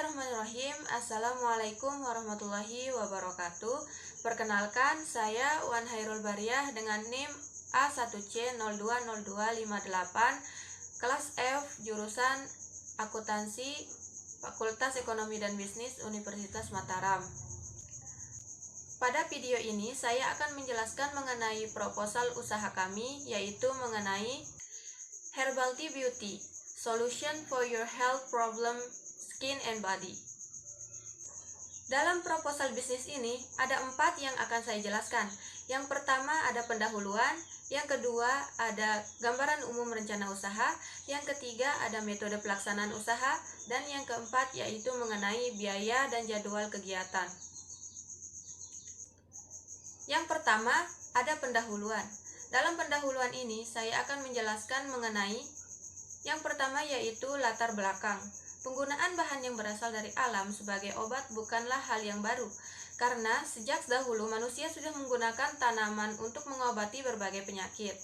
Bismillahirrahmanirrahim. Assalamualaikum warahmatullahi wabarakatuh. Perkenalkan, saya Wan Hairul Bariah dengan NIM A1C020258, kelas F, jurusan Akuntansi, Fakultas Ekonomi dan Bisnis, Universitas Mataram. Pada video ini, saya akan menjelaskan mengenai proposal usaha kami, yaitu mengenai Herbal Tea Beauty, Solution for your health problem, skin and body. Dalam proposal bisnis ini, ada 4 yang akan saya jelaskan. Yang pertama ada pendahuluan, yang kedua ada gambaran umum rencana usaha, yang ketiga ada metode pelaksanaan usaha, dan yang keempat yaitu mengenai biaya dan jadwal kegiatan. Yang pertama ada pendahuluan. Dalam pendahuluan ini saya akan menjelaskan mengenai yang pertama yaitu latar belakang. Penggunaan bahan yang berasal dari alam sebagai obat bukanlah hal yang baru, karena sejak dahulu manusia sudah menggunakan tanaman untuk mengobati berbagai penyakit.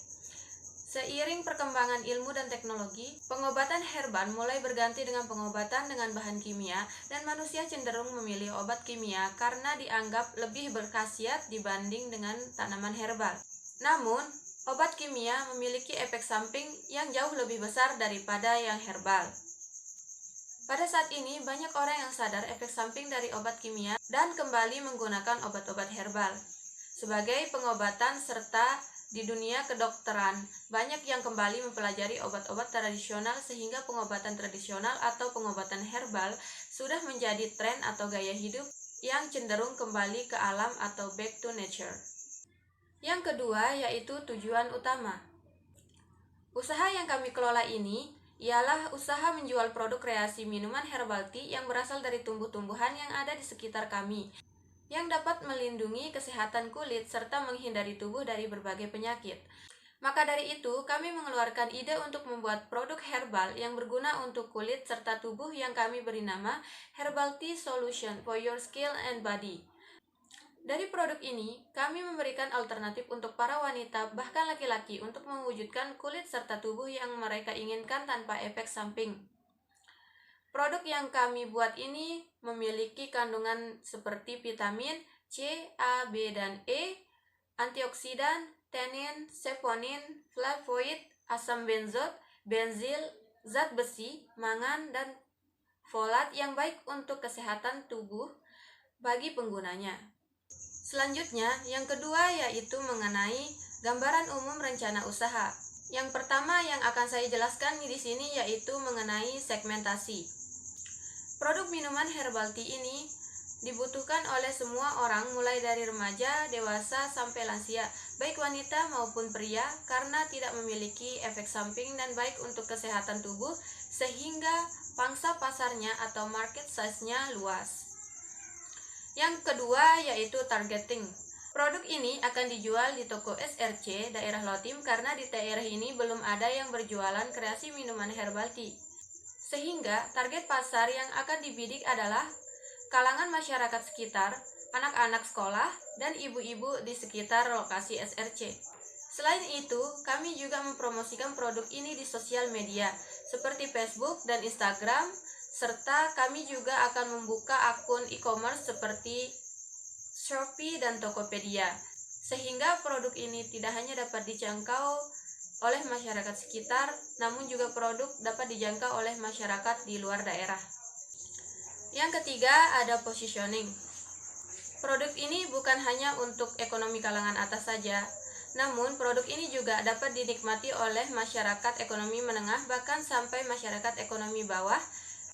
Seiring perkembangan ilmu dan teknologi, pengobatan herbal mulai berganti dengan pengobatan dengan bahan kimia, dan manusia cenderung memilih obat kimia karena dianggap lebih berkhasiat dibanding dengan tanaman herbal. Namun, obat kimia memiliki efek samping yang jauh lebih besar daripada yang herbal. Pada saat ini, banyak orang yang sadar efek samping dari obat kimia dan kembali menggunakan obat-obat herbal sebagai pengobatan, serta di dunia kedokteran, banyak yang kembali mempelajari obat-obat tradisional sehingga pengobatan tradisional atau pengobatan herbal sudah menjadi tren atau gaya hidup yang cenderung kembali ke alam atau back to nature. Yang kedua yaitu tujuan utama. Usaha yang kami kelola ini ialah usaha menjual produk kreasi minuman herbal tea yang berasal dari tumbuh-tumbuhan yang ada di sekitar kami, yang dapat melindungi kesehatan kulit serta menghindari tubuh dari berbagai penyakit. Maka dari itu, kami mengeluarkan ide untuk membuat produk herbal yang berguna untuk kulit serta tubuh yang kami beri nama Herbal Tea Solution for your skin and body. Dari produk ini, kami memberikan alternatif untuk para wanita, bahkan laki-laki, untuk mewujudkan kulit serta tubuh yang mereka inginkan tanpa efek samping. Produk yang kami buat ini memiliki kandungan seperti vitamin C, A, B, dan E, antioksidan, tenin, saponin, flavonoid, asam benzot, benzil, zat besi, mangan, dan folat yang baik untuk kesehatan tubuh bagi penggunanya. Selanjutnya, yang kedua yaitu mengenai gambaran umum rencana usaha. Yang pertama yang akan saya jelaskan di sini yaitu mengenai segmentasi. Produk minuman herbal tea ini dibutuhkan oleh semua orang mulai dari remaja, dewasa, sampai lansia, baik wanita maupun pria, karena tidak memiliki efek samping dan baik untuk kesehatan tubuh, sehingga pangsa pasarnya atau market size-nya luas. Yang kedua yaitu targeting. Produk ini akan dijual di toko SRC daerah Lotim karena di daerah ini belum ada yang berjualan kreasi minuman herbal tea. Sehingga target pasar yang akan dibidik adalah kalangan masyarakat sekitar, anak-anak sekolah, dan ibu-ibu di sekitar lokasi SRC. Selain itu, kami juga mempromosikan produk ini di sosial media seperti Facebook dan Instagram, serta kami juga akan membuka akun e-commerce seperti Shopee dan Tokopedia, sehingga produk ini tidak hanya dapat dijangkau oleh masyarakat sekitar, namun juga produk dapat dijangkau oleh masyarakat di luar daerah. Yang ketiga ada positioning. Produk ini bukan hanya untuk ekonomi kalangan atas saja, namun produk ini juga dapat dinikmati oleh masyarakat ekonomi menengah, bahkan sampai masyarakat ekonomi bawah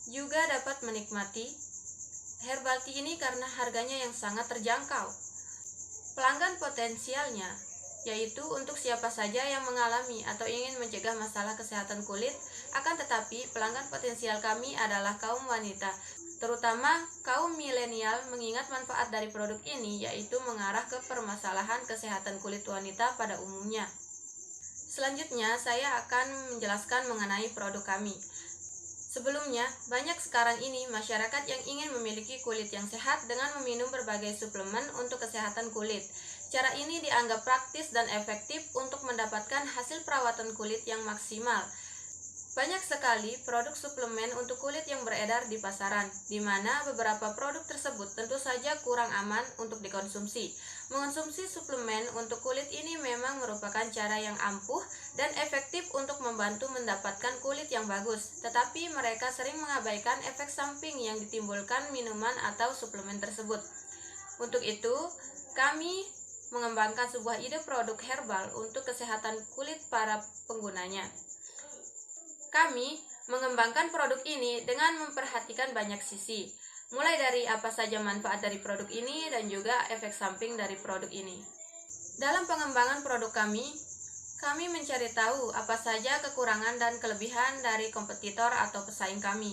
juga dapat menikmati herbal tea ini karena harganya yang sangat terjangkau. Pelanggan potensialnya yaitu untuk siapa saja yang mengalami atau ingin mencegah masalah kesehatan kulit, akan tetapi pelanggan potensial kami adalah kaum wanita, terutama kaum milenial, mengingat manfaat dari produk ini yaitu mengarah ke permasalahan kesehatan kulit wanita pada umumnya. Selanjutnya saya akan menjelaskan mengenai produk kami. Sebelumnya, banyak sekarang ini masyarakat yang ingin memiliki kulit yang sehat dengan meminum berbagai suplemen untuk kesehatan kulit. Cara ini dianggap praktis dan efektif untuk mendapatkan hasil perawatan kulit yang maksimal. Banyak sekali produk suplemen untuk kulit yang beredar di pasaran, di mana beberapa produk tersebut tentu saja kurang aman untuk dikonsumsi. Mengonsumsi suplemen untuk kulit ini memang merupakan cara yang ampuh dan efektif untuk membantu mendapatkan kulit yang bagus, tetapi mereka sering mengabaikan efek samping yang ditimbulkan minuman atau suplemen tersebut. Untuk itu, kami mengembangkan sebuah ide produk herbal untuk kesehatan kulit para penggunanya. Kami mengembangkan produk ini dengan memperhatikan banyak sisi, mulai dari apa saja manfaat dari produk ini dan juga efek samping dari produk ini. Dalam pengembangan produk kami mencari tahu apa saja kekurangan dan kelebihan dari kompetitor atau pesaing kami.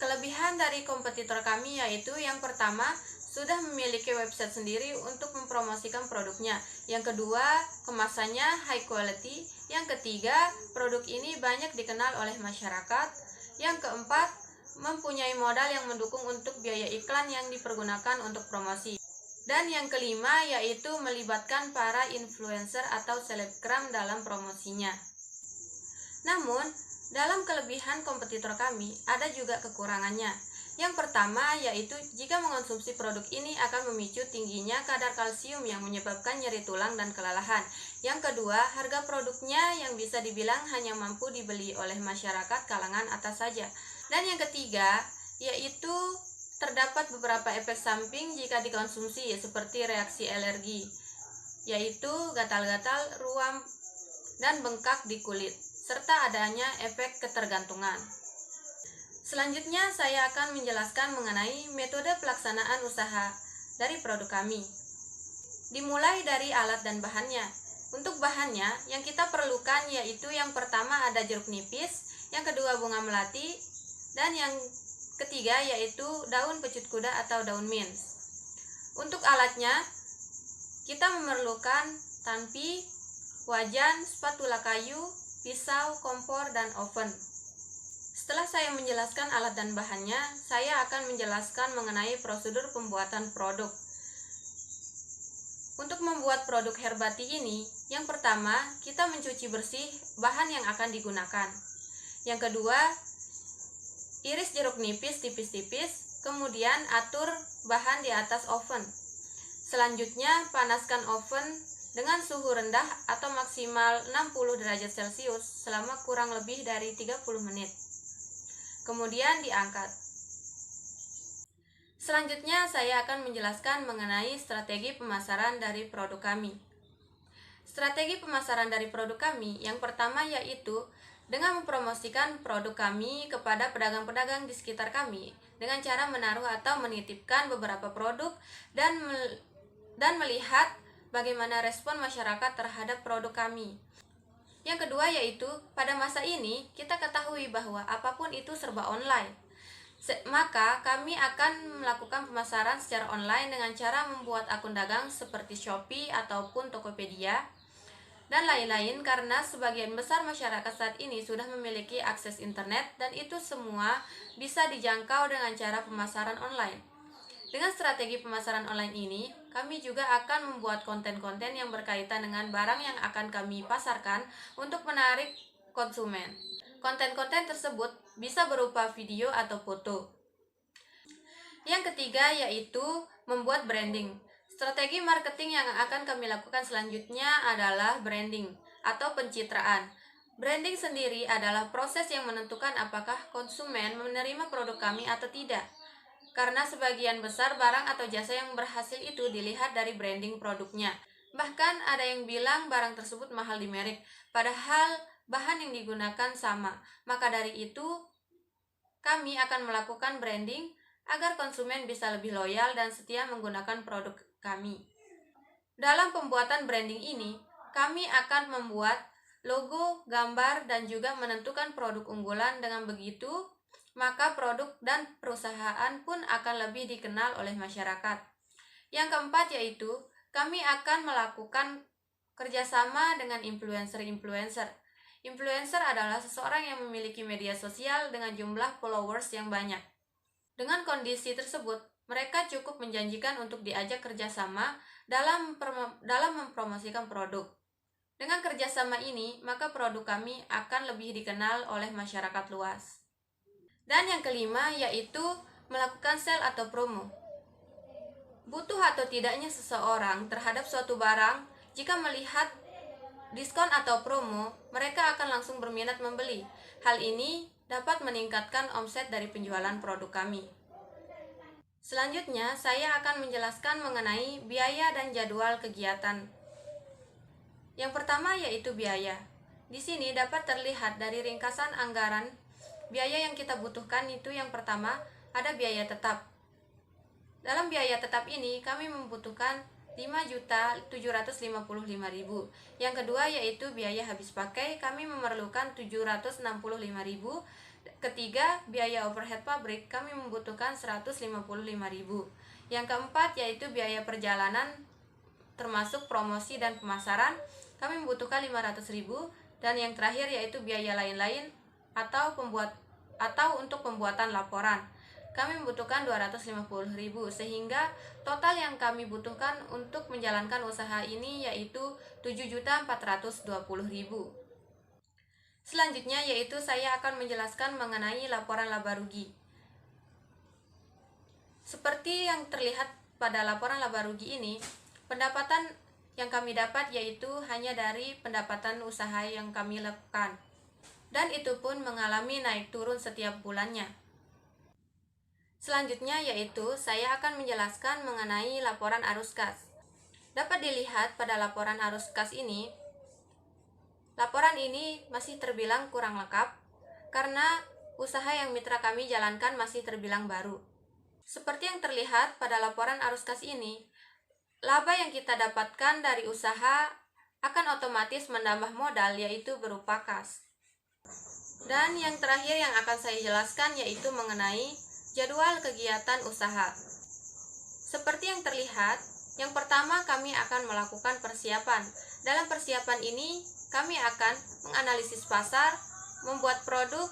Kelebihan dari kompetitor kami yaitu yang pertama, sudah memiliki website sendiri untuk mempromosikan produknya. Yang kedua, kemasannya high quality. Yang ketiga, produk ini banyak dikenal oleh masyarakat. Yang keempat, mempunyai modal yang mendukung untuk biaya iklan yang dipergunakan untuk promosi. Dan yang kelima, yaitu melibatkan para influencer atau selebgram dalam promosinya. Namun, dalam kelebihan kompetitor kami, ada juga kekurangannya. Yang pertama yaitu jika mengonsumsi produk ini akan memicu tingginya kadar kalsium yang menyebabkan nyeri tulang dan kelelahan. Yang kedua, harga produknya yang bisa dibilang hanya mampu dibeli oleh masyarakat kalangan atas saja. Dan yang ketiga, yaitu terdapat beberapa efek samping jika dikonsumsi seperti reaksi alergi, yaitu gatal-gatal, ruam, dan bengkak di kulit, serta adanya efek ketergantungan. Selanjutnya, saya akan menjelaskan mengenai metode pelaksanaan usaha dari produk kami. Dimulai dari alat dan bahannya. Untuk bahannya, yang kita perlukan yaitu yang pertama ada jeruk nipis, yang kedua bunga melati, dan yang ketiga yaitu daun pecut kuda atau daun mint. Untuk alatnya, kita memerlukan tanpi, wajan, spatula kayu, pisau, kompor, dan oven. Setelah saya menjelaskan alat dan bahannya, saya akan menjelaskan mengenai prosedur pembuatan produk. Untuk membuat produk herbati ini, yang pertama, kita mencuci bersih bahan yang akan digunakan. Yang kedua, iris jeruk nipis tipis-tipis, kemudian atur bahan di atas oven. Selanjutnya, panaskan oven dengan suhu rendah atau maksimal 60 derajat Celcius selama kurang lebih dari 30 menit. Kemudian diangkat. Selanjutnya saya akan menjelaskan mengenai strategi pemasaran dari produk kami. Strategi pemasaran dari produk kami yang pertama yaitu dengan mempromosikan produk kami kepada pedagang-pedagang di sekitar kami dengan cara menaruh atau menitipkan beberapa produk dan melihat bagaimana respon masyarakat terhadap produk kami. Yang kedua yaitu, pada masa ini kita ketahui bahwa apapun itu serba online. Maka kami akan melakukan pemasaran secara online dengan cara membuat akun dagang seperti Shopee ataupun Tokopedia dan lain-lain, karena sebagian besar masyarakat saat ini sudah memiliki akses internet dan itu semua bisa dijangkau dengan cara pemasaran online. Dengan strategi pemasaran online ini, kami juga akan membuat konten-konten yang berkaitan dengan barang yang akan kami pasarkan untuk menarik konsumen. Konten-konten tersebut bisa berupa video atau foto. Yang ketiga yaitu membuat branding. Strategi marketing yang akan kami lakukan selanjutnya adalah branding atau pencitraan. Branding sendiri adalah proses yang menentukan apakah konsumen menerima produk kami atau tidak. Karena sebagian besar barang atau jasa yang berhasil itu dilihat dari branding produknya. Bahkan ada yang bilang barang tersebut mahal di merek, padahal bahan yang digunakan sama. Maka dari itu, kami akan melakukan branding agar konsumen bisa lebih loyal dan setia menggunakan produk kami. Dalam pembuatan branding ini, kami akan membuat logo, gambar, dan juga menentukan produk unggulan. Dengan begitu, maka produk dan perusahaan pun akan lebih dikenal oleh masyarakat. Yang keempat yaitu, kami akan melakukan kerjasama dengan influencer-influencer. Influencer adalah seseorang yang memiliki media sosial dengan jumlah followers yang banyak. Dengan kondisi tersebut, mereka cukup menjanjikan untuk diajak kerjasama dalam mempromosikan produk. Dengan kerjasama ini, maka produk kami akan lebih dikenal oleh masyarakat luas. Dan yang kelima yaitu melakukan sale atau promo. Butuh atau tidaknya seseorang terhadap suatu barang, jika melihat diskon atau promo, mereka akan langsung berminat membeli. Hal ini dapat meningkatkan omset dari penjualan produk kami. Selanjutnya, saya akan menjelaskan mengenai biaya dan jadwal kegiatan. Yang pertama yaitu biaya. Di sini dapat terlihat dari ringkasan anggaran biaya yang kita butuhkan itu yang pertama ada biaya tetap. Dalam biaya tetap ini kami membutuhkan 5.755.000. Yang kedua yaitu biaya habis pakai, kami memerlukan 765.000. Ketiga, biaya overhead pabrik, kami membutuhkan 155.000. Yang keempat yaitu biaya perjalanan termasuk promosi dan pemasaran, kami membutuhkan 500.000. Dan yang terakhir yaitu biaya lain-lain atau untuk pembuatan laporan, kami membutuhkan 250.000, sehingga total yang kami butuhkan untuk menjalankan usaha ini yaitu 7.420.000. Selanjutnya yaitu saya akan menjelaskan mengenai laporan laba rugi. Seperti yang terlihat pada laporan laba rugi ini, pendapatan yang kami dapat yaitu hanya dari pendapatan usaha yang kami lakukan, dan itu pun mengalami naik turun setiap bulannya. Selanjutnya yaitu saya akan menjelaskan mengenai laporan arus kas. Dapat dilihat pada laporan arus kas ini, laporan ini masih terbilang kurang lengkap karena usaha yang mitra kami jalankan masih terbilang baru. Seperti yang terlihat pada laporan arus kas ini, laba yang kita dapatkan dari usaha akan otomatis menambah modal yaitu berupa kas. Dan yang terakhir yang akan saya jelaskan yaitu mengenai jadwal kegiatan usaha. Seperti yang terlihat, yang pertama kami akan melakukan persiapan. Dalam persiapan ini, kami akan menganalisis pasar, membuat produk,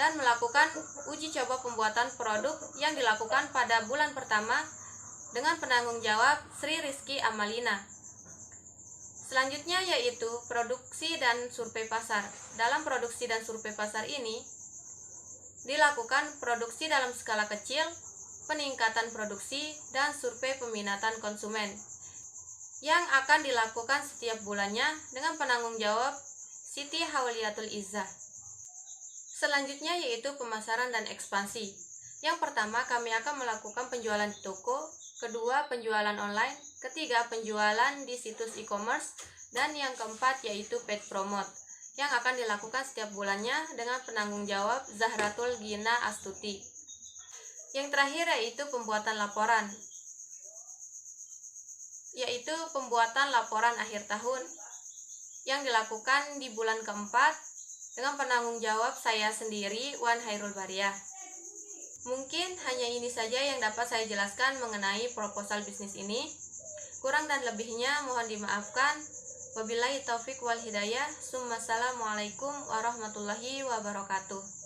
dan melakukan uji coba pembuatan produk yang dilakukan pada bulan pertama dengan penanggung jawab Sri Rizky Amalina. Selanjutnya yaitu produksi dan survei pasar. Dalam produksi dan survei pasar ini dilakukan produksi dalam skala kecil, peningkatan produksi, dan survei peminatan konsumen yang akan dilakukan setiap bulannya dengan penanggung jawab Siti Hauliatul Izzah. Selanjutnya yaitu pemasaran dan ekspansi. Yang pertama kami akan melakukan penjualan di toko, kedua penjualan online, ketiga penjualan di situs e-commerce, dan yang keempat yaitu paid promote yang akan dilakukan setiap bulannya dengan penanggung jawab Zahratul Gina Astuti. Yang terakhir yaitu pembuatan laporan, yaitu pembuatan laporan akhir tahun yang dilakukan di bulan keempat dengan penanggung jawab saya sendiri, Wan Hairul Bariyah. Mungkin hanya ini saja yang dapat saya jelaskan mengenai proposal bisnis ini. Kurang dan lebihnya mohon dimaafkan. Wabillahi taufik wal hidayah. Assalamualaikum warahmatullahi wabarakatuh.